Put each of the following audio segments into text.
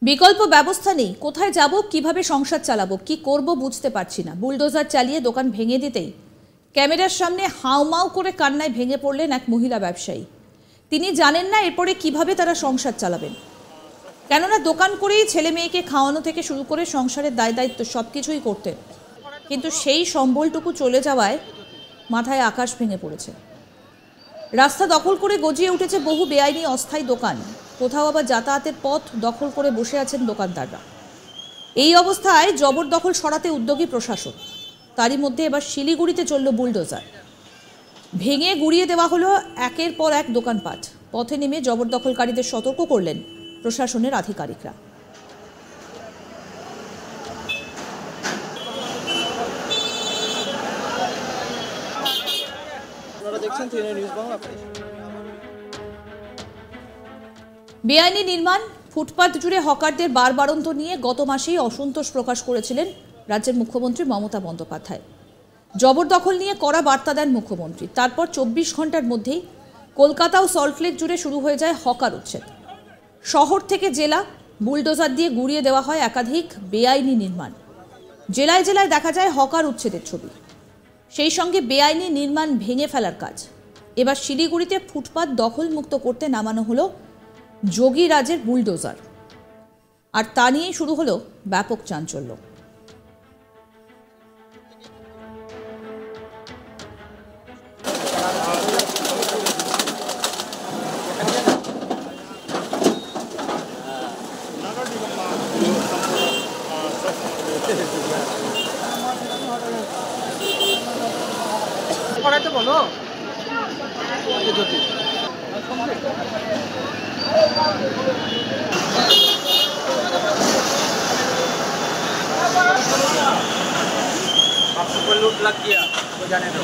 বিকল্প ব্যবস্থা নেই। কোথায় যাব, কিভাবে সংসার চালাবো, কি করব বুঝতে পারছি না। বুলডোজার চালিয়ে দোকান ভেঙে দিতেই ক্যামেরার সামনে হাউমাউ করে কান্নায় ভেঙে পড়লেন এক মহিলা ব্যবসায়ী। তিনি জানেন না এরপরে কিভাবে তারা সংসার চালাবেন, কেননা দোকান করেই ছেলে মেয়েকে খাওয়ানো থেকে শুরু করে সংসারের দায় দায়িত্ব সবকিছুই করতেন, কিন্তু সেই সম্বলটুকু চলে যাওয়ায় মাথায় আকাশ ভেঙে পড়েছে। রাস্তা দখল করে গজিয়ে উঠেছে বহু বেআইনি অস্থায়ী দোকান, কোথাও আবার যাতায়াতের পথ দখল করে বসে আছেন দোকানদাররা। এই অবস্থায় জবরদখল সরাতে উদ্যোগী প্রশাসন। তারই মধ্যে এবার শিলিগুড়িতে চলল বুলডোজার। ভেঙে গুড়িয়ে দেওয়া হলো একের পর এক দোকানপাট। পথে নেমে জবরদখলকারীদের সতর্ক করলেন প্রশাসনের আধিকারিকরা। বেআইনি নির্মাণ, ফুটপাত জুড়ে হকারদের বারবারন্ত নিয়ে গত মাসেই অসন্তোষ প্রকাশ করেছিলেন রাজ্যের মুখ্যমন্ত্রী মমতা বন্দ্যোপাধ্যায়। জবরদখল নিয়ে কড়া বার্তা দেন মুখ্যমন্ত্রী। তারপর 24 ঘন্টার মধ্যেই কলকাতা ও সল্টলেক জুড়ে শুরু হয়ে যায় হকার উচ্ছেদ। শহর থেকে জেলা বুলডোজার দিয়ে গুড়িয়ে দেওয়া হয় একাধিক বেআইনি নির্মাণ। জেলায় জেলায় দেখা যায় হকার উচ্ছেদের ছবি, সেই সঙ্গে বেআইনি নির্মাণ ভেঙে ফেলার কাজ। এবার শিলিগুড়িতে ফুটপাত দখলমুক্ত করতে নামানো হলো যোগীরাজের বুলডোজার, আর তা নিয়েই শুরু হলো ব্যাপক চাঞ্চল্য। বলো आपको लूट लग गया तो जाने दो,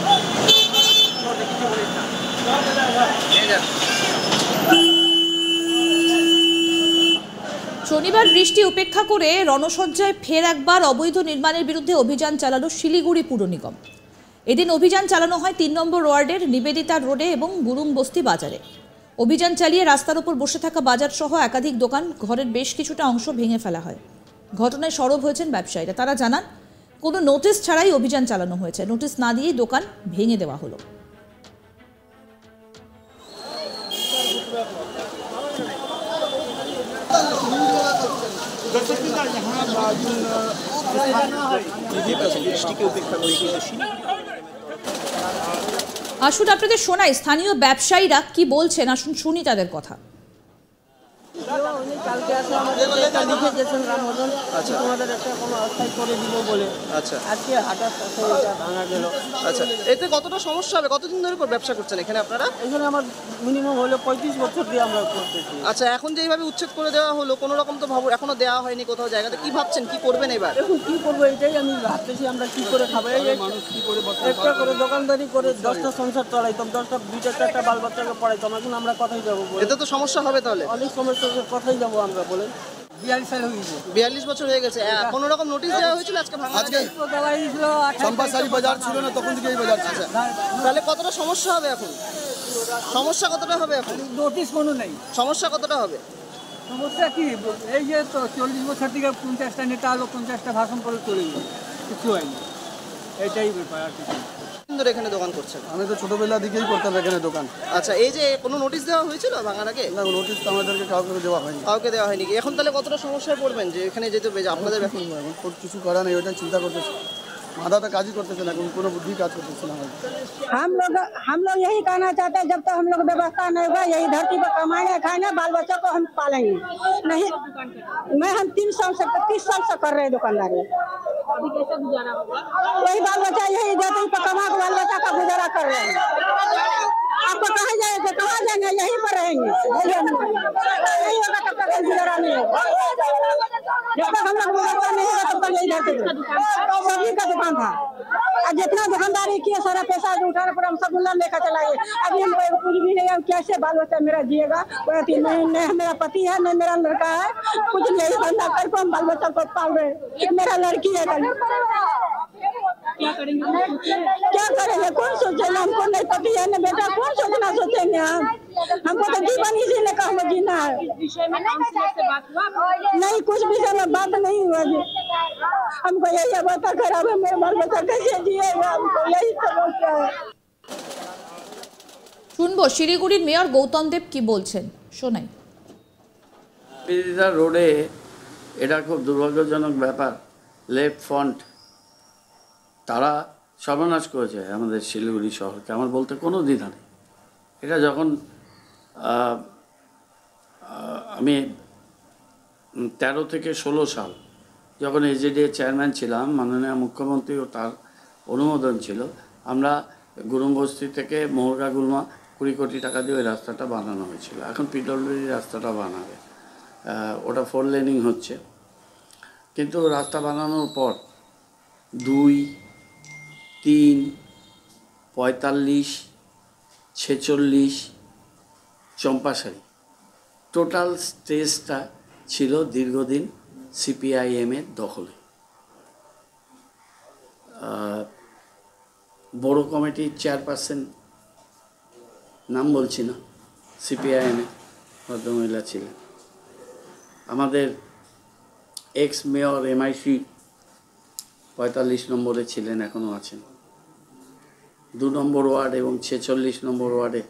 শনিবার বৃষ্টি উপেক্ষা করে রণসজ্জায় ফের একবার অবৈধ নির্মাণের বিরুদ্ধে অভিযান চালালো শিলিগুড়ি পুর নিগম। এদিন অভিযান চালানো হয় 3 নম্বর ওয়ার্ডের নিবেদিতা রোডে এবং গুরুং বস্তি বাজারে। অভিযান চালিয়ে রাস্তার উপর বসে থাকা বাজার সহ একাধিক দোকান ঘরের বেশ কিছুটা অংশ ভেঙে ফেলা হয়। ঘটনায় সরব হয়েছেন ব্যবসায়ীরা। তারা জানান, কোনো নোটিশ ছাড়াই অভিযান চালানো হয়েছে। নোটিশ না দিয়েই দোকান ভেঙে দেওয়া হলো। আসুন আপনাদের শোনাই স্থানীয় ব্যবসায়ীরা কি বলছেন, আসুন শুনি তাদের কথা। কালকে আসলে আমাদের একটা লিখে গেছেন রামমোহন, আচ্ছা তোমাদের একটা কোনো অস্থায়ী করে দিব বলে, আচ্ছা আজকে হঠাৎ এটা ভাঙা গেল। আচ্ছা, এতে কতটা সমস্যা হবে? কতদিন ধরে ব্যবসা করছেন এখানে আপনারা? এখানে আমার মিনিমাম হলো 35 বছর দিয়ে আমরা করতেছি। আচ্ছা, এখন যে এইভাবে উচ্ছেদ করে দেওয়া হলো, কোনো রকম তো ভাবো এখনো দেওয়া হয়নি কোথাও জায়গাতে, কি ভাবছেন কি করবেন এবার? এখন কি করবো এটাই আমি ভাবতেছি, আমরা কি করে খাবো। এই মানুষ কি করে একটা করে দোকানদারি করে 10টা সংসার চলাইতাম, 10টা 2টা 4টা বাল বাচ্চাকে পড়াইতাম, এখন আমরা কথাই যাবো? এতে তো সমস্যা হবে তাহলে। অনেক সমস্যা, কথাই যাবো আমরা বলেন। 42 সাল হয়ে গেছে, 42 বছর হয়ে গেছে। কোনো রকম নোটিশ দেওয়া হয়েছিল আজকে ভাঙা? আজকে দেওয়া হয়েছিল, চম্পাশাড়ি বাজার ছিল না তখন থেকে এই বাজার ছিল। তাহলে কতটা সমস্যা হবে এখন? সমস্যা কতটা হবে এখন? নোটিশ কোনো নেই। সমস্যা কতটা হবে? সমস্যা কি, এই যে তো 40 বছর থেকে 50টা নেতা হলো, 50টা ভাষণ করে চলে গেল, কিছু হয়নি। এটাই ব্যাপার আর কিছু। ধরে এখানে দোকান করছেন? আমি তো ছোটবেলা দিকেই করতাম এখানে দোকান। আচ্ছা, এই যে কোনো নোটিশ দেওয়া হয়েছিল ভাঙার আগে? না, নোটিশ তো আমাদেরকে কাউকে দেওয়া হয়নি। কাউকে দেওয়া হয়নি। এখন তাহলে কতটা সমস্যায় পড়বেন যে এখানে যেতে হবে? আপনাদের এখন কিছু করা নেই, ওইটাই চিন্তা করতেছি। মাথাটা কাজই করতেছে না, কোনো বুদ্ধি কাজ করতেছে না। हम लोग यही कहना चाहते हैं, जब तक हम लोग व्यवस्था नहीं होगा, यही धरती पर कमाएंगे खाएंगे, बाल बच्चों को हम पालेंगे नहीं। हम 30 साल से कर रहे हैं दुकानदारी। अभी कैसे गुजारा होगा? वही बाल बच्चा यही धरती पर कमा के बाल बच्चा का गुजारा कर रहे हैं। आपको कहाँ जाएंगे, कहाँ जाएंगे, यहीं पर रहेंगे। यही होगा तब तक गुजारा नहीं होगा। जब तक हम लोग व्यवस्था नहीं होगा तब तक यही धरती सब्जी का दुकान था, जितना दुकानदारी किया सारा पैसा उठाने पर हम सब लेकर चला गए। अभी हम कुछ भी नहीं है, कैसे बाल बच्चा मेरा जिएगा? नहीं मेरा पति है, नहीं मेरा लड़का है, कुछ नहीं धंधा कर हम बाल बच्चा को पाल रहे। मेरा लड़की है। क्या करेंगे, कौन सोचेगा? हमको नहीं पति है ना बेटा, कौन सोचना सोचेंगे हम? हमको तो जीवन इसी ने कहा जीना है। नहीं, कुछ विषय में बात नहीं हुआ जी। हमको यही अवस्था खराब है, मेरे बाल बच्चा कैसे जिएगा, हमको यही समस्या है। শুনবো শিলিগুড়ির মেয়র গৌতম দেব কি বলছেন, শোনাই। বিরোধিতা রোডে এটা খুব দুর্ভাগ্যজনক ব্যাপার। লেফট ফ্রন্ট তারা সর্বনাশ করেছে আমাদের শিলিগুড়ি শহরকে, আমার বলতে কোনো দ্বিধা নেই। এটা যখন আমি 13 থেকে 16 সাল যখন এজেডিএ চেয়ারম্যান ছিলাম, মাননীয় মুখ্যমন্ত্রী ও তার অনুমোদন ছিল, আমরা গুরুমবস্তি থেকে মোহরগা গুলমা 20 কোটি টাকা দিয়ে ওই রাস্তাটা বানানো হয়েছিল। এখন পিডব্লিউডি রাস্তাটা বানাবে, ওটা 4 লেনিং হচ্ছে। কিন্তু রাস্তা বানানোর পর 2, 3, 45, 46 চম্পাশাড়ি টোটাল স্টেজটা ছিল দীর্ঘদিন সিপিআইএমের দখলে। বড় কমিটির চেয়ারপারসন, নাম বলছি না, সিপিআইএমের ভদ্রমহিলা ছিলেন। আমাদের এক্স মেয়র এমআইসি 45 নম্বরে ছিলেন, এখনও আছেন। 2 নম্বর ওয়ার্ড এবং 46 নম্বর ওয়ার্ডে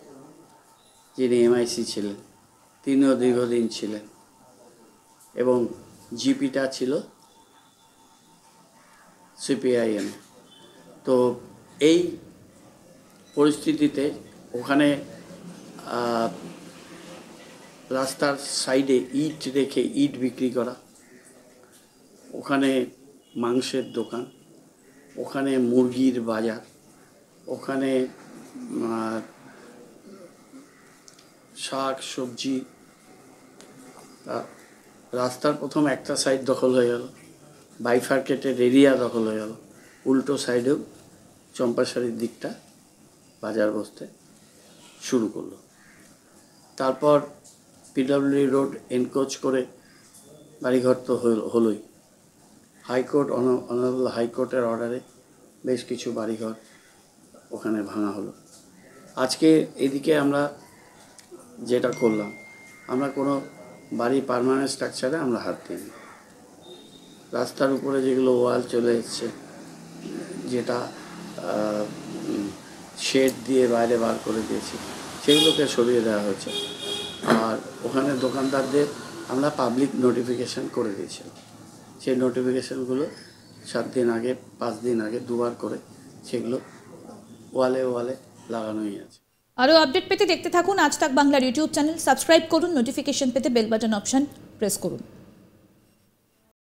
যিনি এমআইসি ছিলেন তিনিও দীর্ঘদিন ছিলেন, এবং জিপিটা ছিল সিপিআইএম। তো এই পরিস্থিতিতে ওখানে রাস্তার সাইডে ইট রেখে ইট বিক্রি করা, ওখানে মাংসের দোকান, ওখানে মুরগির বাজার, ওখানে শাক সবজি, রাস্তার প্রথম একটা সাইড দখল হয়ে গেল, বাইফার্কেটের এরিয়া দখল হয়ে গেল, উল্টো সাইডেও চম্পাশাড়ির দিকটা বাজার বসতে শুরু করলো। তারপর পিডব্লিউডি রোড এনক্রোচ করে বাড়িঘর তো হলোই। হাইকোর্ট, অনারেবল হাইকোর্টের অর্ডারে বেশ কিছু বাড়িঘর ওখানে ভাঙা হলো। আজকে এদিকে আমরা যেটা করলাম, আমরা কোনো বাড়ি পার্মানেন্ট স্ট্রাকচারে আমরা হাত দিইনি। রাস্তার উপরে যেগুলো ওয়াল চলে এসছে, যেটা শেড দিয়ে বাইরে বার করে দিয়েছি, সেগুলোকে সরিয়ে দেওয়া হয়েছে। আর ওখানে দোকানদারদের আমরা পাবলিক নোটিফিকেশান করে দিয়েছিলাম। সেই নোটিফিকেশানগুলো 7 দিন আগে, 5 দিন আগে 2 বার করে সেগুলো ওয়ালে লাগানোই আছে। আরও আপডেট পেতে দেখতে থাকুন আজ তাক বাংলার ইউটিউব চ্যানেল, সাবস্ক্রাইব করুন, নোটিফিকেশন পেতে বেল বাটন অপশন প্রেস করুন।